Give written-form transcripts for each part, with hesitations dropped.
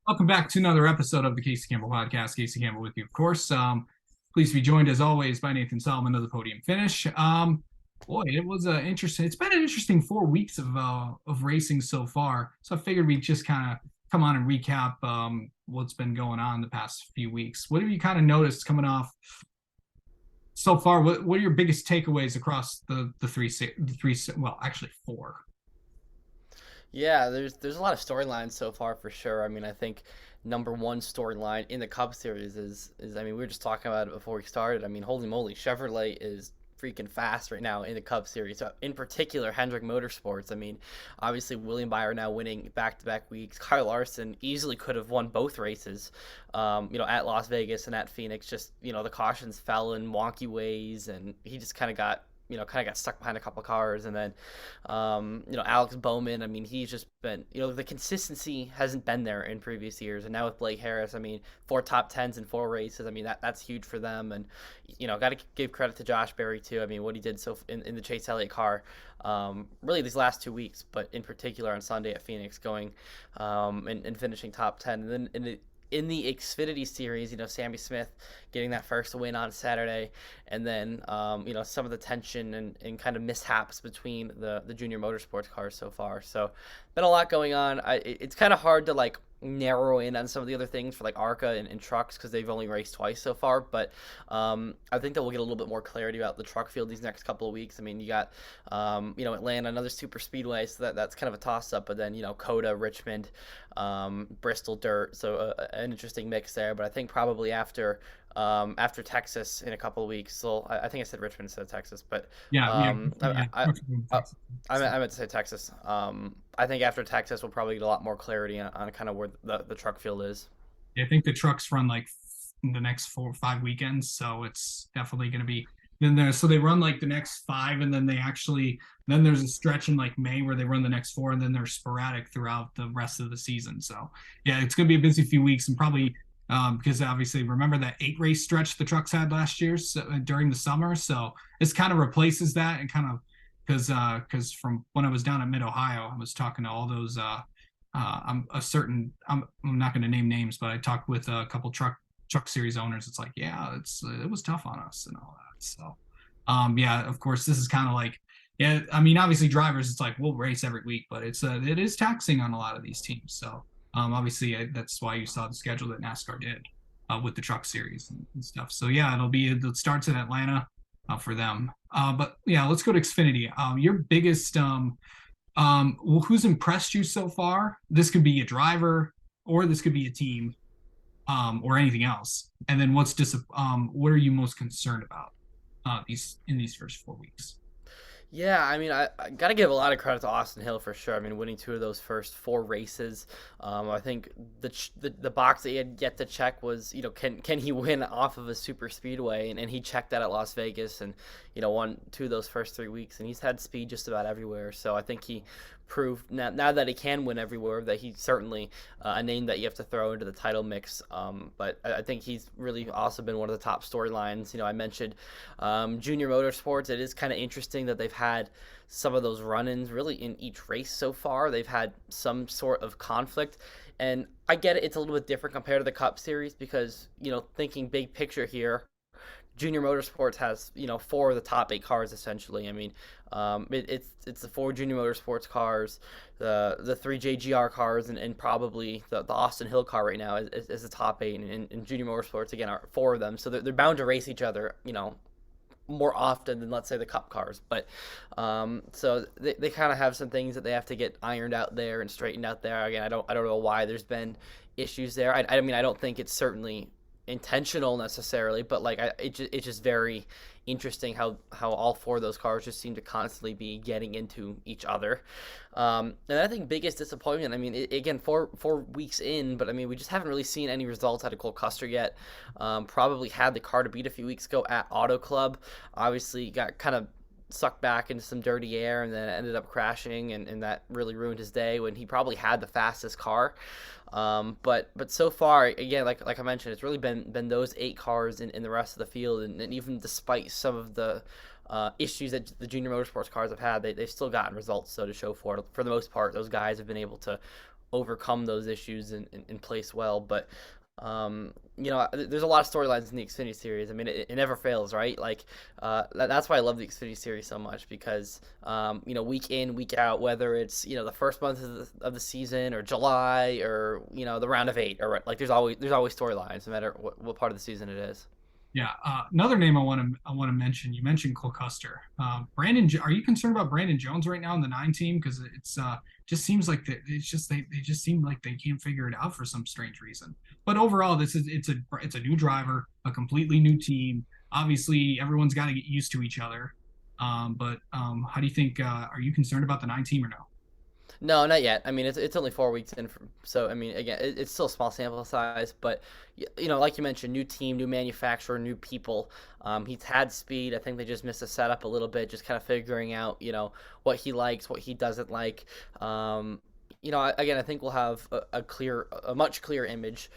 Welcome back to another episode of the Casey Campbell Podcast. Casey Campbell with you, of course. Pleased to be joined as always by Nathan Solomon of the Podium Finish. Boy, it was interesting. It's been an interesting 4 weeks of racing so far. So I figured we'd just kind of come on and recap what's been going on the past few weeks. What have you kind of noticed coming off so far? What are your biggest takeaways across the three? Well, actually four. Yeah, there's a lot of storylines so far for sure. I mean, I think number one storyline in the Cup Series is I mean, we were just talking about it before we started. I mean, holy moly, Chevrolet is freaking fast right now in the Cup Series. So in particular, Hendrick Motorsports. I mean, obviously William Byron now winning back-to-back weeks. Kyle Larson easily could have won both races, at Las Vegas and at Phoenix. Just the cautions fell in wonky ways, and he just kind of got stuck behind a couple cars. And then, Alex Bowman, I mean, he's just been, the consistency hasn't been there in previous years. And now with Blake Harris, I mean, 4 top 10s in 4 races, I mean, that's huge for them. And, got to give credit to Josh Berry, too. I mean, what he did in the Chase Elliott car, really these last 2 weeks, but in particular on Sunday at Phoenix, going and finishing top 10. And then in the Xfinity series, Sammy Smith getting that first win on Saturday, and then, some of the tension and kind of mishaps between the junior motorsports cars so far. So, been a lot going on. It's kind of hard to narrow in on some of the other things for ARCA and trucks because they've only raced twice so far. But I think that we'll get a little bit more clarity about the truck field these next couple of weeks. I mean, you got Atlanta, another super speedway, so that's kind of a toss up. But then Coda, Richmond, Bristol Dirt, so an interesting mix there. But I think probably after Texas in a couple of weeks. So I think I said Richmond instead of Texas, but Yeah, yeah, yeah. I meant to say Texas. I think after Texas, we'll probably get a lot more clarity on kind of where the truck field is. Yeah, I think the trucks run the next 4 or 5 weekends, so it's definitely going to be then there. So they run the next five, and then then there's a stretch in May where they run the next four, and then they're sporadic throughout the rest of the season. So yeah, it's going to be a busy few weeks, and probably because obviously remember that 8 race stretch the trucks had last year during the summer, so this kind of replaces that and kind of because from when I was down at Mid Ohio, I was talking to all those I'm not going to name names, but I talked with a couple truck series owners. It's yeah, it was tough on us and all that. So yeah, of course this is kind of yeah, I mean obviously drivers it's we'll race every week, but it is taxing on a lot of these teams. So obviously that's why you saw the schedule that NASCAR did with the truck series and stuff. So yeah, it starts in Atlanta for them. But yeah, let's go to Xfinity. Your biggest well, who's impressed you so far? This could be a driver, or this could be a team, or anything else. And then what are you most concerned about these first 4 weeks? Yeah, I mean, I got to give a lot of credit to Austin Hill for sure. I mean, winning 2 of those first 4 races. I think the box that he had yet to check was, can he win off of a super speedway? And he checked that at Las Vegas and, won 2 of those first 3 weeks. And he's had speed just about everywhere. So I think he proved now that he can win everywhere that he's certainly a name that you have to throw into the title mix. But I think he's really also been one of the top storylines. I mentioned junior motorsports. It is kind of interesting that they've had some of those run-ins really in each race so far. They've had some sort of conflict, and I get it. It's a little bit different compared to the Cup Series because thinking big picture here, Junior Motorsports has 4 of the top 8 cars essentially. I mean, it's the 4 Junior Motorsports cars, the 3 JGR cars, and probably the Austin Hill car right now is the top 8, and Junior Motorsports again are 4 of them. So they're bound to race each other, more often than let's say the Cup cars. But so they kind of have some things that they have to get ironed out there and straightened out there. Again, I don't know why there's been issues there. I mean, I don't think it's certainly intentional necessarily, but it's just very interesting how all 4 of those cars just seem to constantly be getting into each other. And I think biggest disappointment, I mean, again, 4 weeks in, but I mean, we just haven't really seen any results out of Cole Custer yet. Probably had the car to beat a few weeks ago at Auto Club. Obviously got kind of sucked back into some dirty air and then ended up crashing, and that really ruined his day when he probably had the fastest car. But so far, again, like I mentioned, it's really been those 8 cars in the rest of the field, and even despite some of the issues that the junior motorsports cars have had, they've still gotten results so to show for it. For the most part, those guys have been able to overcome those issues and place well. But there's a lot of storylines in the Xfinity series. I mean, it never fails, right? Like, that's why I love the Xfinity series so much because, week in, week out, whether it's, the first month of the season or July or, the round of 8 or like there's always storylines no matter what part of the season it is. Yeah, another name I want to mention. You mentioned Cole Custer. Are you concerned about Brandon Jones right now in the 9 team? Because it's just seems like they just seem like they can't figure it out for some strange reason. But overall, it's a new driver, a completely new team. Obviously, everyone's got to get used to each other. But how do you think? Are you concerned about the 9 team or no? No, not yet. I mean, it's only 4 weeks in, so I mean, again, it's still a small sample size, but like you mentioned, new team, new manufacturer, new people. He's had speed. I think they just missed the setup a little bit, just kind of figuring out, what he likes, what he doesn't like. Again, I think we'll have a much clearer image,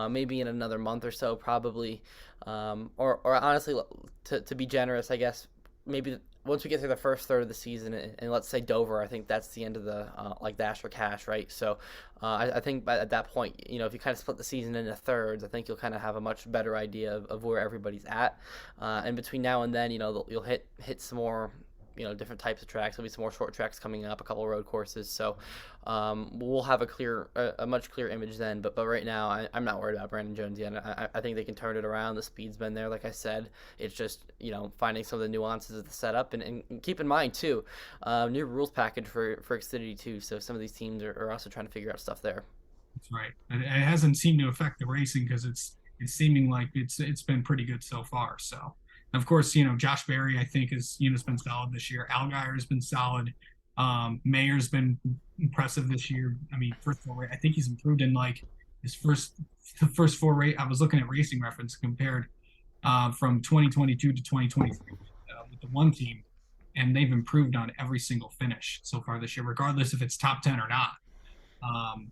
maybe in another month or so, probably, or honestly, to be generous, I guess maybe once we get through the first third of the season, and let's say Dover, I think that's the end of the like dash for cash, right? So I think at that point, if you kind of split the season into thirds, I think you'll kind of have a much better idea of where everybody's at. And between now and then, you'll hit some more different types of tracks. There'll be some more short tracks coming up, a couple of road courses. So we'll have a much clearer image then. But right now, I'm not worried about Brandon Jones yet. I think they can turn it around. The speed's been there, like I said. It's just finding some of the nuances of the setup and keep in mind too, new rules package for Xfinity too. So some of these teams are also trying to figure out stuff there. That's right. It hasn't seemed to affect the racing because it's seeming like it's been pretty good so far. So. Of course, Josh Berry, I think, has been solid this year. Allgaier has been solid. Mayer's been impressive this year. I mean, first of all, I think he's improved in like the first 4 race. I was looking at Racing Reference compared from 2022 to 2023 with the 1 team, and they've improved on every single finish so far this year, regardless if it's top 10 or not. Um,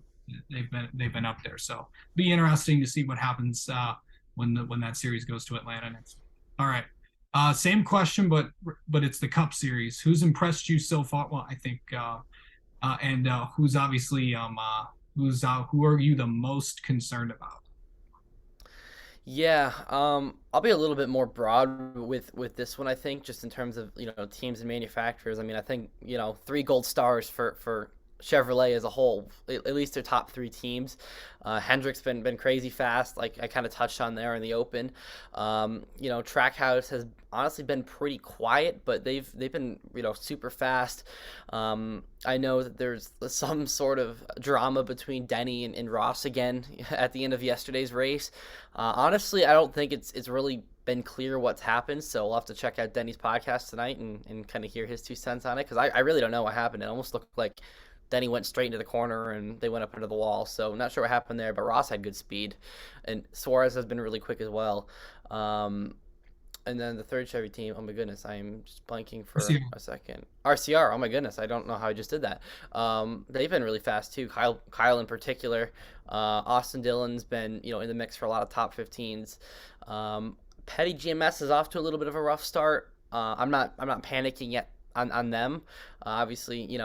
they've been up there, so be interesting to see what happens when that series goes to Atlanta next. All right. Same question, but it's the Cup Series. Who's impressed you so far? Well, I think, and who's obviously who are you the most concerned about? Yeah, I'll be a little bit more broad with this one. I think just in terms of teams and manufacturers. I mean, I think 3 gold stars for Chevrolet as a whole, at least their top 3 teams. Hendrick's been crazy fast, like I kind of touched on there in the Open. Trackhouse has honestly been pretty quiet, but they've been super fast. I know that there's some sort of drama between Denny and Ross again at the end of yesterday's race. Honestly, I don't think it's really been clear what's happened, so we'll have to check out Denny's podcast tonight and kind of hear his 2 cents on it because I really don't know what happened. It almost looked like Denny went straight into the corner and they went up into the wall. So not sure what happened there, but Ross had good speed, and Suarez has been really quick as well. And then the third Chevy team, oh my goodness, I'm just blanking for a second. RCR, oh my goodness, I don't know how I just did that. They've been really fast too. Kyle in particular. Austin Dillon's been in the mix for a lot of top 15s. Petty GMS is off to a little bit of a rough start. I'm not panicking yet on them. Obviously,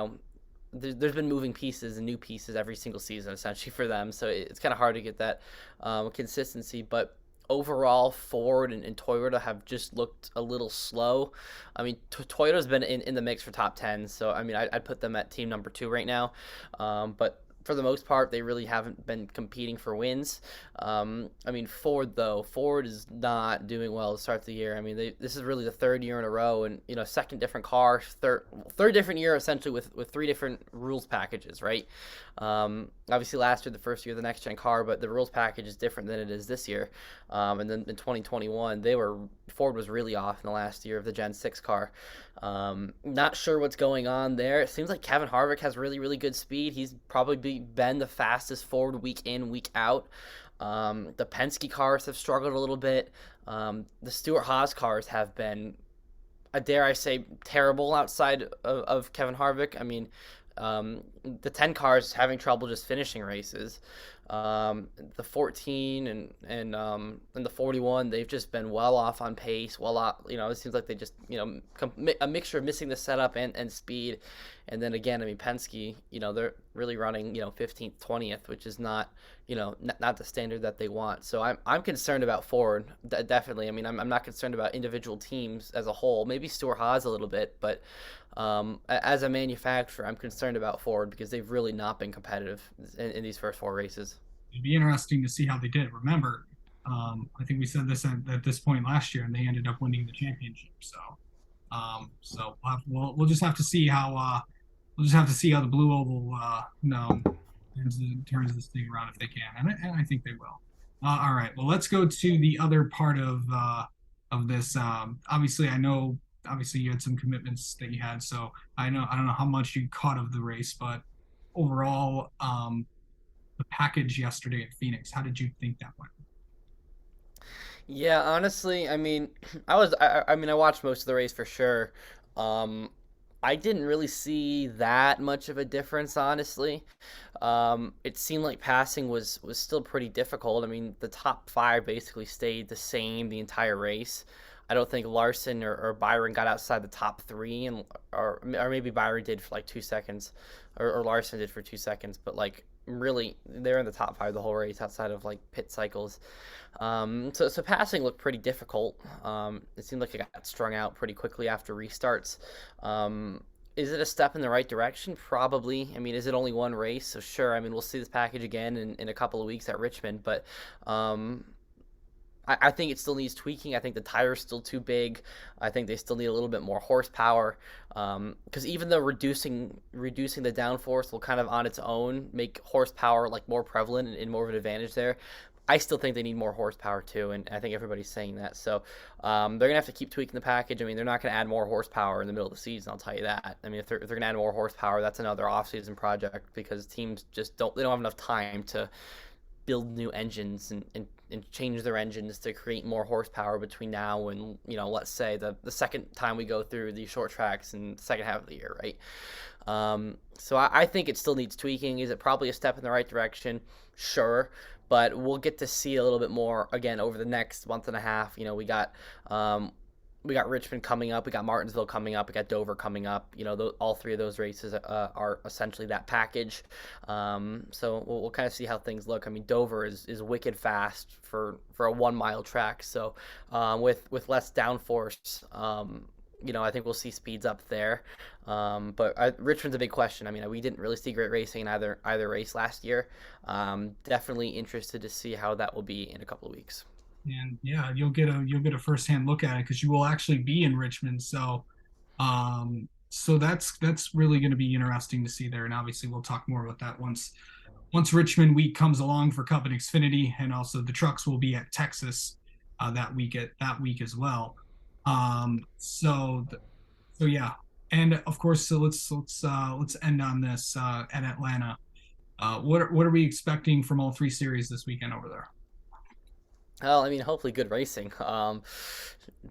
there's been moving pieces and new pieces every single season essentially for them, so it's kind of hard to get that consistency. But overall, Ford and Toyota have just looked a little slow. I mean, Toyota's been in the mix for top 10, so I mean, I'd put them at team number 2 right now. But for the most part, they really haven't been competing for wins. I mean, Ford is not doing well to start the year. I mean, this is really the 3rd year in a row, and second different car, third different year essentially with 3 different rules packages, right? Obviously, last year the first year of the next gen car, but the rules package is different than it is this year. And then in 2021, Ford was really off in the last year of the Gen 6 car. Not sure what's going on there. It seems like Kevin Harvick has really, really good speed. He's probably been the fastest Ford week in, week out. The Penske cars have struggled a little bit. The Stewart Haas cars have been, dare I say, terrible outside of Kevin Harvick. I mean, the 10 cars having trouble just finishing races. The 14 and the 41, they've just been well off on pace. Well off, it seems like they just a mixture of missing the setup and speed. And then again, I mean Penske, they're really running 15th, 20th, which is not not the standard that they want. So I'm concerned about Ford, definitely. I mean I'm not concerned about individual teams as a whole. Maybe Stewart-Haas a little bit, but as a manufacturer, I'm concerned about Ford because they've really not been competitive in these first four races. It'd be interesting to see how they did. Remember, I think we said this at this point last year, and they ended up winning the championship. So we'll just have to see how we'll just have to see how the Blue Oval turns this thing around if they can, and I think they will. All right, well let's go to the other part of this. Obviously, I know obviously you had some commitments that you had, so I don't know how much you caught of the race, but overall, the package yesterday at Phoenix, how did you think that went? Yeah, honestly, I mean, I mean, I watched most of the race for sure. Um, I didn't really see that much of a difference, honestly. It seemed like passing was still pretty difficult. I mean, the top five basically stayed the same the entire race. I don't think Larson or Byron got outside the top three, and or maybe Byron did for like 2 seconds, or Larson did for 2 seconds. But like really, they're in the top five the whole race outside of like pit cycles. So passing looked pretty difficult. It seemed like it got strung out pretty quickly after restarts. Is it a step in the right direction? Probably. I mean, is it only one race? So sure. I mean, we'll see this package again in a couple of weeks at Richmond, but um, I think it still needs tweaking. I think the tire's still too big. I think they still need a little bit more horsepower. Because even though reducing the downforce will kind of on its own make horsepower like more prevalent and more of an advantage there, I still think they need more horsepower too, and I think everybody's saying that. So they're gonna have to keep tweaking the package. I mean, they're not gonna add more horsepower in the middle of the season. I'll tell you that. I mean, if they're gonna add more horsepower, that's another off-season project because teams just don't have enough time to build new engines and change their engines to create more horsepower between now and let's say the second time we go through these short tracks in the second half of the year, right? So I think it still needs tweaking. Is it probably a step in the right direction? Sure, but we'll get to see a little bit more again over the next month and a half. We got Richmond coming up, we got Martinsville coming up, we got Dover coming up. All three of those races are essentially that package. So we'll kind of see how things look. I mean, Dover is wicked fast for a 1 mile track. So with less downforce, I think we'll see speeds up there. But Richmond's a big question. I mean, we didn't really see great racing in either race last year. Definitely interested to see how that will be in a couple of weeks. And yeah, you'll get a firsthand look at it because you will actually be in Richmond. So that's really going to be interesting to see there. And obviously, we'll talk more about that once Richmond week comes along for Cup and Xfinity, and also the trucks will be at Texas that week as well. Um, so so yeah, and of course, so let's end on this at Atlanta. What are we expecting from all three series this weekend over there? Well, I mean, hopefully good racing.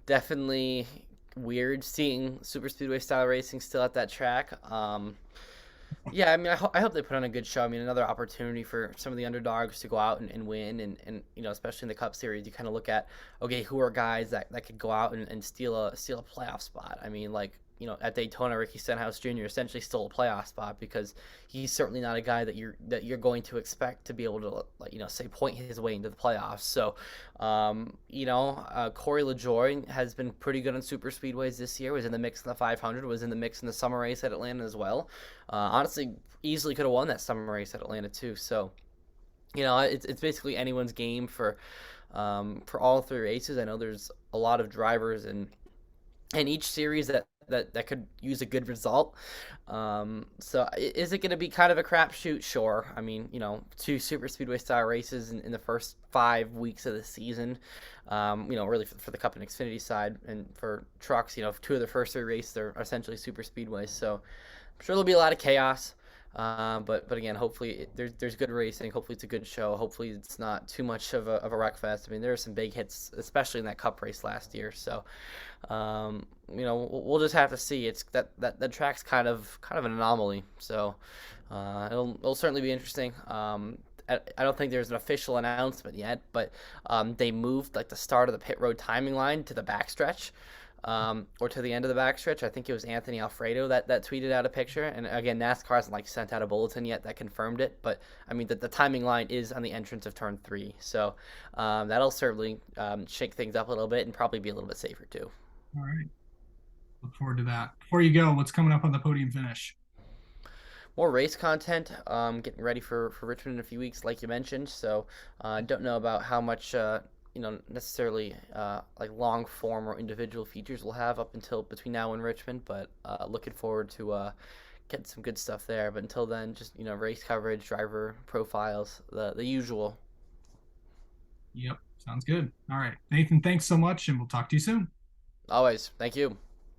Definitely weird seeing super speedway style racing still at that track. Yeah, I mean, I hope they put on a good show. I mean, another opportunity for some of the underdogs to go out and win, and especially in the Cup Series, you kind of look at, okay, who are guys that could go out and steal a playoff spot. I mean, like at Daytona, Ricky Stenhouse Jr. essentially stole a playoff spot because he's certainly not a guy that you're going to expect to be able to say point his way into the playoffs. So, Corey LaJoie has been pretty good on super speedways this year. Was in the mix in the 500. Was in the mix in the summer race at Atlanta as well. Honestly, easily could have won that summer race at Atlanta too. So, it's basically anyone's game for all three races. I know there's a lot of drivers and each series that could use a good result. So is it going to be kind of a crapshoot? Sure. I mean, two super speedway style races in the first 5 weeks of the season. Really for the Cup and Xfinity side, and for trucks, two of the first three races are essentially super speedways. So I'm sure there'll be a lot of chaos. But again, hopefully there's good racing. Hopefully it's a good show. Hopefully it's not too much of a wreck fest. I mean, there are some big hits, especially in that Cup race last year. So, we'll just have to see. It's that track's kind of an anomaly. So, it'll certainly be interesting. I don't think there's an official announcement yet, but they moved like the start of the pit road timing line to the backstretch, or to the end of the backstretch. I think it was Anthony Alfredo that tweeted out a picture. And again, NASCAR hasn't like sent out a bulletin yet that confirmed it, but I mean the timing line is on the entrance of turn three, so that'll certainly shake things up a little bit and probably be a little bit safer too. All right. Look forward to that. Before you go, what's coming up on the podium finish? More race content. Getting ready for Richmond in a few weeks, like you mentioned. So I don't know about how much necessarily like long form or individual features we'll have up until between now and Richmond, but looking forward to getting some good stuff there. But until then, just race coverage, driver profiles, the usual. Yep. Sounds good. All right. Nathan, thanks so much, and we'll talk to you soon. Always, thank you.